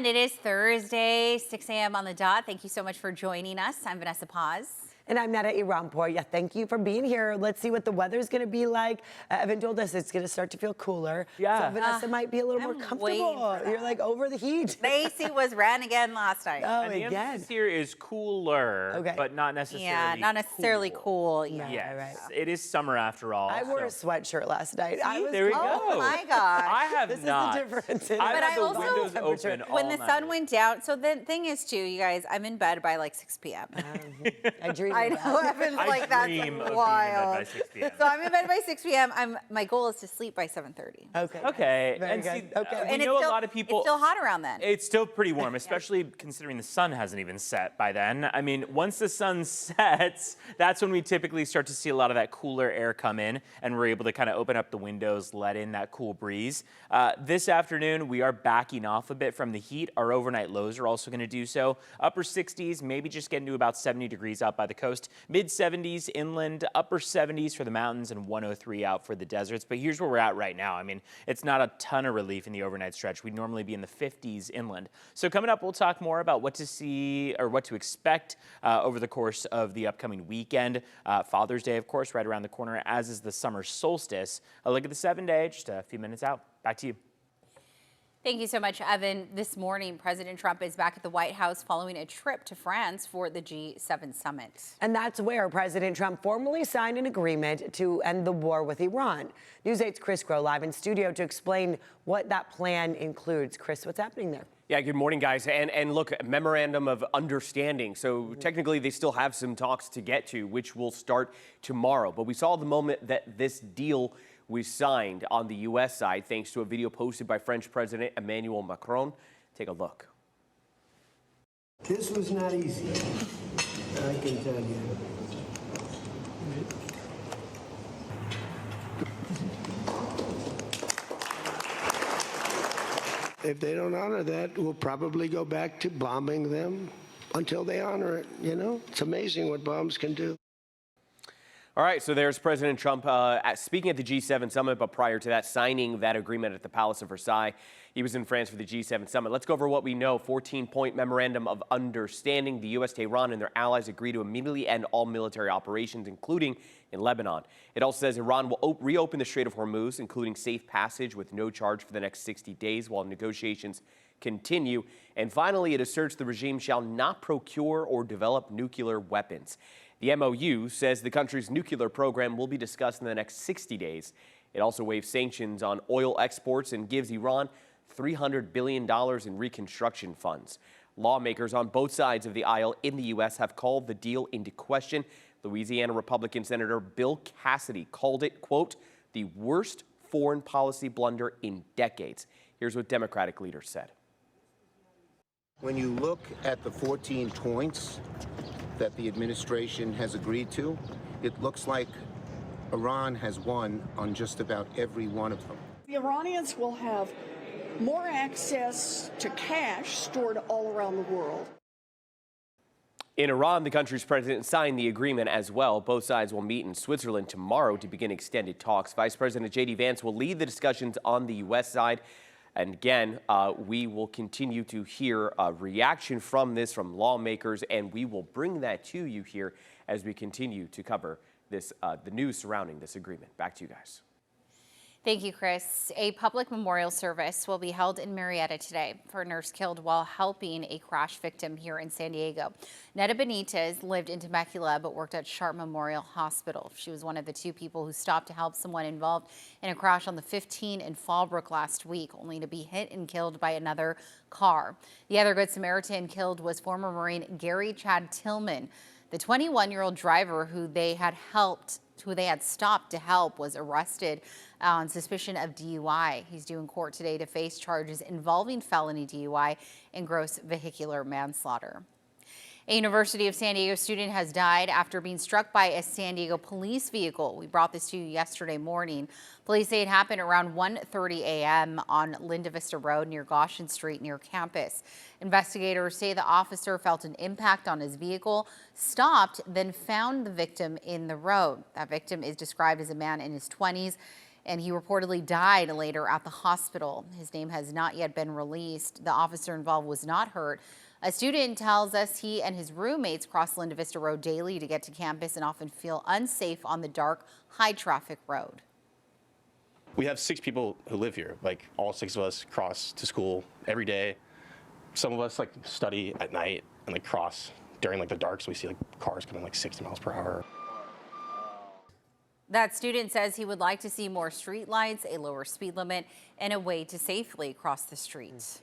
And it is Thursday, 6 a.m. on the dot. Thank you so much for joining us. I'm Vanessa Paz. And I'm Nada Iranpour. Yeah, thank you for being here. Let's see what the weather's going to be like. Evan told us it's going to start to feel cooler. Yeah. So Vanessa might be a little more comfortable. You're like over the heat. The AC was ran again last night. Oh, and the again. emphasis here is cooler, but not necessarily not necessarily cool. Yeah, Yes, right. It is summer after all. I wore a sweatshirt last night. There we go. Oh my gosh. I have This not. is the difference. I've But had I the also- windows open all When the sun night. went down, so the thing is too, you guys, I'm in bed by like 6 p.m. I dream I of know, that. Evan's I like, that's dream of being in bed wild. by 6 p.m. So I'm in bed by 6 p.m. My goal is to sleep by 7:30. Okay. Very and good. see, Okay. we And know it's a still, lot of people. It's still hot around then. It's still pretty warm, especially considering the sun hasn't even set by then. I mean, once the sun sets, that's when we typically start to see a lot of that cooler air come in, and we're able to kind of open up the windows, let in that cool breeze. This afternoon, we are backing off a bit from the heat. Our overnight lows are also going to do so. Upper 60s, maybe just getting to about 70 degrees out by the coast. Mid 70s inland, upper 70s for the mountains, and 103 out for the deserts. But here's where we're at right now. I mean, it's not a ton of relief in the overnight stretch. We'd normally be in the 50s inland. So coming up, we'll talk more about what to see or what to expect over the course of the upcoming weekend. Father's Day, of course, right around the corner, as is the summer solstice. A look at the 7-day, just a few minutes out. Back to you. Thank you so much, Evan. This morning, President Trump is back at the White House following a trip to France for the G7 summit. And that's where President Trump formally signed an agreement to end the war with Iran. News 8's Chris Crow live in studio to explain what that plan includes. Chris, what's happening there? Yeah, good morning, guys. And look, memorandum of understanding. So technically, they still have some talks to get to, which will start tomorrow. But we saw the moment that this deal was signed on the U.S. side, thanks to a video posted by French President Emmanuel Macron. Take a look. This was not easy, I can tell you. If they don't honor that, we'll probably go back to bombing them until they honor it, you know? It's amazing what bombs can do. All right, so there's President Trump speaking at the G7 summit, but prior to that, signing that agreement at the Palace of Versailles. He was in France for the G7 summit. Let's go over what we know. 14-point memorandum of understanding. The U.S., Tehran, and their allies agree to immediately end all military operations, including in Lebanon. It also says Iran will reopen the Strait of Hormuz, including safe passage with no charge for the next 60 days while negotiations continue. And finally, it asserts the regime shall not procure or develop nuclear weapons. The MOU says the country's nuclear program will be discussed in the next 60 days. It also waives sanctions on oil exports and gives Iran $300 billion in reconstruction funds. Lawmakers on both sides of the aisle in the U.S. have called the deal into question. Louisiana Republican Senator Bill Cassidy called it, quote, the worst foreign policy blunder in decades. Here's what Democratic leaders said. When you look at the 14 points that the administration has agreed to, it looks like Iran has won on just about every one of them. The Iranians will have more access to cash stored all around the world. In Iran, the country's president signed the agreement as well. Both sides will meet in Switzerland tomorrow to begin extended talks. Vice President J.D. Vance will lead the discussions on the U.S. side. And again, we will continue to hear a reaction from this from lawmakers, and we will bring that to you here as we continue to cover this, the news surrounding this agreement. Back to you guys. Thank you, Chris. A public memorial service will be held in Marietta today for a nurse killed while helping a crash victim here in San Diego. Netta Benitez lived in Temecula but worked at Sharp Memorial Hospital. She was one of the two people who stopped to help someone involved in a crash on the 15 in Fallbrook last week, only to be hit and killed by another car. The other Good Samaritan killed was former Marine Gary Chad Tillman. The 21-year-old driver who they had stopped to help was arrested on suspicion of DUI. He's due in court today to face charges involving felony DUI and gross vehicular manslaughter. A University of San Diego student has died after being struck by a San Diego police vehicle. We brought this to you yesterday morning. Police say it happened around 1:30 a.m. on Linda Vista Road near Goshen Street near campus. Investigators say the officer felt an impact on his vehicle, stopped, then found the victim in the road. That victim is described as a man in his 20s. and he reportedly died later at the hospital. His name has not yet been released. The officer involved was not hurt. A student tells us he and his roommates cross Linda Vista Road daily to get to campus and often feel unsafe on the dark, high-traffic road. We have 6 people who live here. Like, all 6 of us cross to school every day. Some of us like study at night and like cross during like the dark, so we see like cars coming like 60 miles per hour. That student says he would like to see more street lights, a lower speed limit, and a way to safely cross the streets.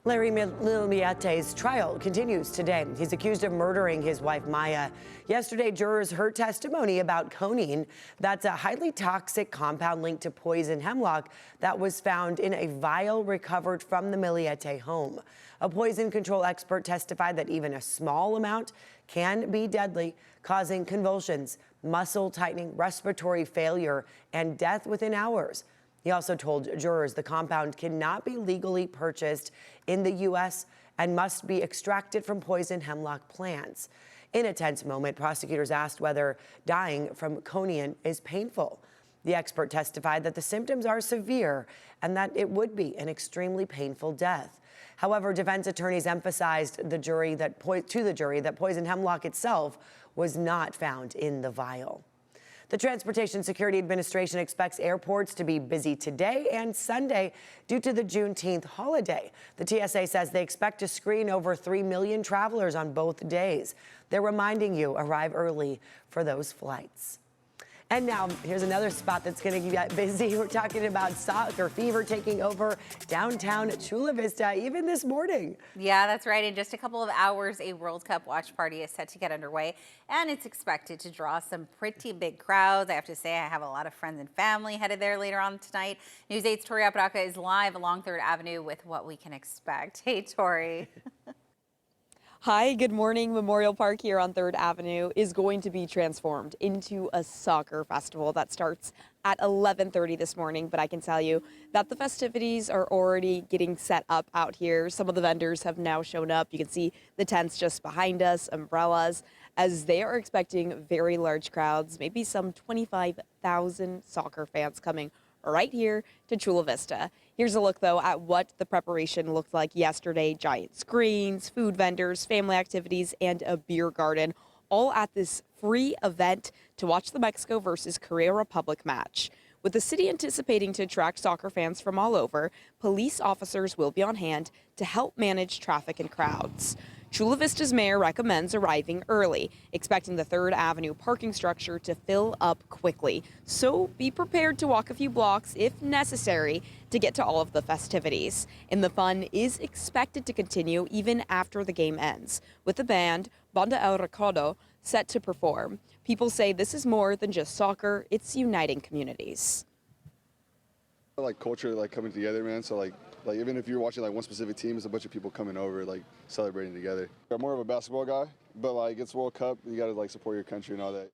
Larry Millete's trial continues today. He's accused of murdering his wife, Maya. Yesterday, jurors heard testimony about codeine. That's a highly toxic compound linked to poison hemlock that was found in a vial recovered from the Millete home. A poison control expert testified that even a small amount can be deadly, causing convulsions, muscle tightening, respiratory failure, and death within hours. He also told jurors the compound cannot be legally purchased in the U.S. and must be extracted from poison hemlock plants. In a tense moment, prosecutors asked whether dying from codeine is painful. The expert testified that the symptoms are severe and that it would be an extremely painful death. However, defense attorneys emphasized to the jury that poison hemlock itself was not found in the vial. The Transportation Security Administration expects airports to be busy today and Sunday due to the Juneteenth holiday. The TSA says they expect to screen over 3 million travelers on both days. They're reminding you, arrive early for those flights. And now, here's another spot that's going to get busy. We're talking about soccer fever taking over downtown Chula Vista, even this morning. Yeah, that's right. In just a couple of hours, a World Cup watch party is set to get underway, and it's expected to draw some pretty big crowds. I have to say, I have a lot of friends and family headed there later on tonight. News 8's Tori Apodaca is live along 3rd Avenue with what we can expect. Hey, Tori. Hi, good morning. Memorial Park here on 3rd Avenue is going to be transformed into a soccer festival that starts at 11:30 this morning, but I can tell you that the festivities are already getting set up out here. Some of the vendors have now shown up. You can see the tents just behind us, umbrellas, as they are expecting very large crowds, maybe some 25,000 soccer fans coming right here to Chula Vista. Here's a look, though, at what the preparation looked like yesterday. Giant screens, food vendors, family activities, and a beer garden, all at this free event to watch the Mexico versus Korea Republic match. With the city anticipating to attract soccer fans from all over, police officers will be on hand to help manage traffic and crowds. Chula Vista's mayor recommends arriving early, expecting the 3rd Avenue parking structure to fill up quickly. So be prepared to walk a few blocks if necessary to get to all of the festivities. And the fun is expected to continue even after the game ends, with the band Banda El Recodo set to perform. People say this is more than just soccer, it's uniting communities. Like culture, like coming together, man. So like even if you're watching like one specific team, it's a bunch of people coming over, like celebrating together. I'm more of a basketball guy, but like it's World Cup, you gotta like support your country and all that.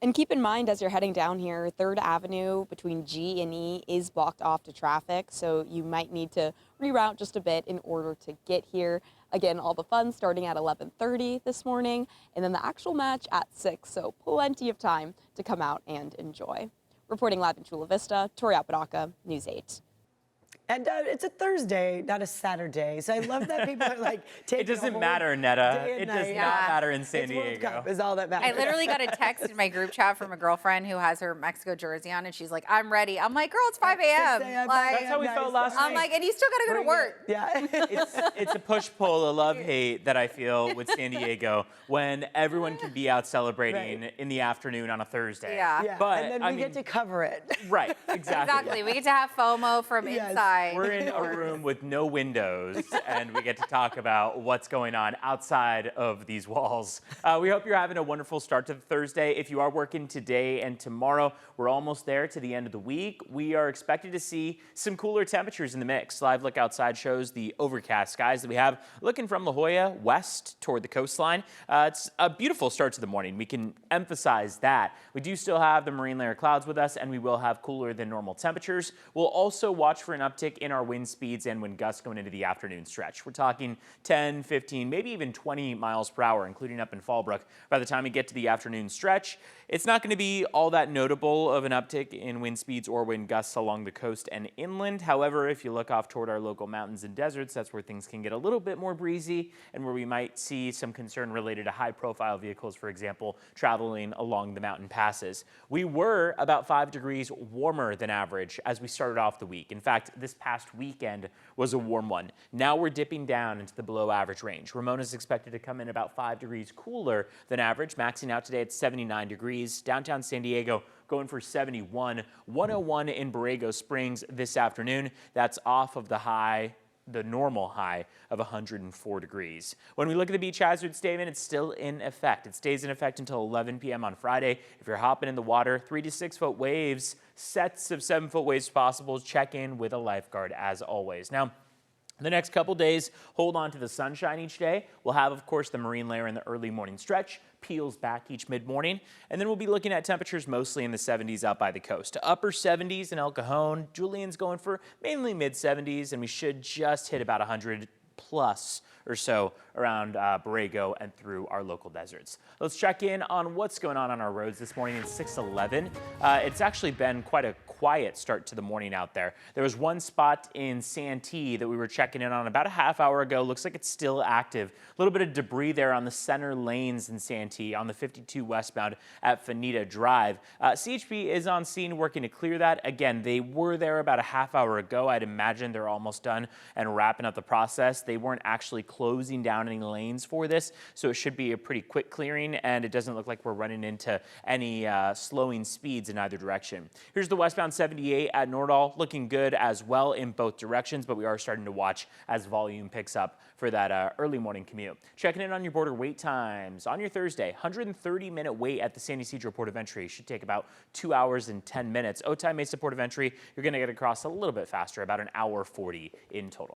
And keep in mind, as you're heading down here, 3rd Avenue between G and E is blocked off to traffic, so you might need to reroute just a bit in order to get here. Again, all the fun starting at 11:30 this morning, and then the actual match at 6, so plenty of time to come out and enjoy. Reporting live in Chula Vista, Tori Apodaca, News 8. And it's a Thursday, not a Saturday. So I love that people are like taking It doesn't a matter, Netta. day and It does night. not matter in San It's World Diego. Cup is all that matters. I literally got a text in my group chat from a girlfriend who has her Mexico jersey on, and she's like, I'm ready. I'm like, girl, it's 5 a.m. 6 a.m., Like, That's how we felt last I'm night. like, and you still got to go to work. Yeah. It's a push-pull, a love-hate that I feel with San Diego when everyone can be out celebrating in the afternoon on a Thursday. Yeah. Yeah. But, and then I we get mean- to cover it. Right, exactly. Exactly. We get to have FOMO from Yes. inside. We're in a room with no windows, and we get to talk about what's going on outside of these walls. We hope you're having a wonderful start to the Thursday. If you are working today and tomorrow, we're almost there to the end of the week. We are expected to see some cooler temperatures in the mix. Live look outside shows the overcast skies that we have looking from La Jolla west toward the coastline. It's a beautiful start to the morning. We can emphasize that. We do still have the marine layer clouds with us, and we will have cooler than normal temperatures. We'll also watch for an uptick uptick in our wind speeds and wind gusts going into the afternoon stretch. We're talking 10, 15, maybe even 20 miles per hour, including up in Fallbrook. By the time we get to the afternoon stretch, it's not going to be all that notable of an uptick in wind speeds or wind gusts along the coast and inland. However, if you look off toward our local mountains and deserts, that's where things can get a little bit more breezy and where we might see some concern related to high-profile vehicles, for example, traveling along the mountain passes. We were about 5 degrees warmer than average as we started off the week. In fact, this past weekend was a warm one. Now we're dipping down into the below average range. Ramona is expected to come in about 5 degrees cooler than average, maxing out today at 79 degrees. Downtown San Diego going for 71, 101 in Borrego Springs this afternoon. That's off of the normal high of 104 degrees. When we look at the beach hazard statement, it's still in effect. It stays in effect until 11 p.m. on Friday. If you're hopping in the water, 3 to 6 foot waves, sets of 7 foot waves possible. Check in with a lifeguard as always. Now, the next couple days, hold on to the sunshine each day. We'll have, of course, the marine layer in the early morning stretch, peels back each mid-morning, and then we'll be looking at temperatures mostly in the 70s out by the coast. Upper 70s in El Cajon. Julian's going for mainly mid-70s, and we should just hit about 100 plus or so around Borrego and through our local deserts. Let's check in on what's going on our roads this morning. It's 6:11. It's actually been quite a quiet start to the morning out there. There was one spot in Santee that we were checking in on about a half hour ago. Looks like it's still active. A little bit of debris there on the center lanes in Santee on the 52 westbound at Fanita Drive. CHP is on scene working to clear that. Again, they were there about a half hour ago. I'd imagine they're almost done and wrapping up the process. They weren't actually closing down any lanes for this, so it should be a pretty quick clearing, and it doesn't look like we're running into any slowing speeds in either direction. Here's the westbound 78 at Nordall, looking good as well in both directions, but we are starting to watch as volume picks up for that early morning commute. Checking in on your border wait times. On your Thursday, 130-minute wait at the San Ysidro Port of Entry. Should take about 2 hours and 10 minutes. Otay Mesa Port of Entry, you're going to get across a little bit faster, about an hour 40 in total.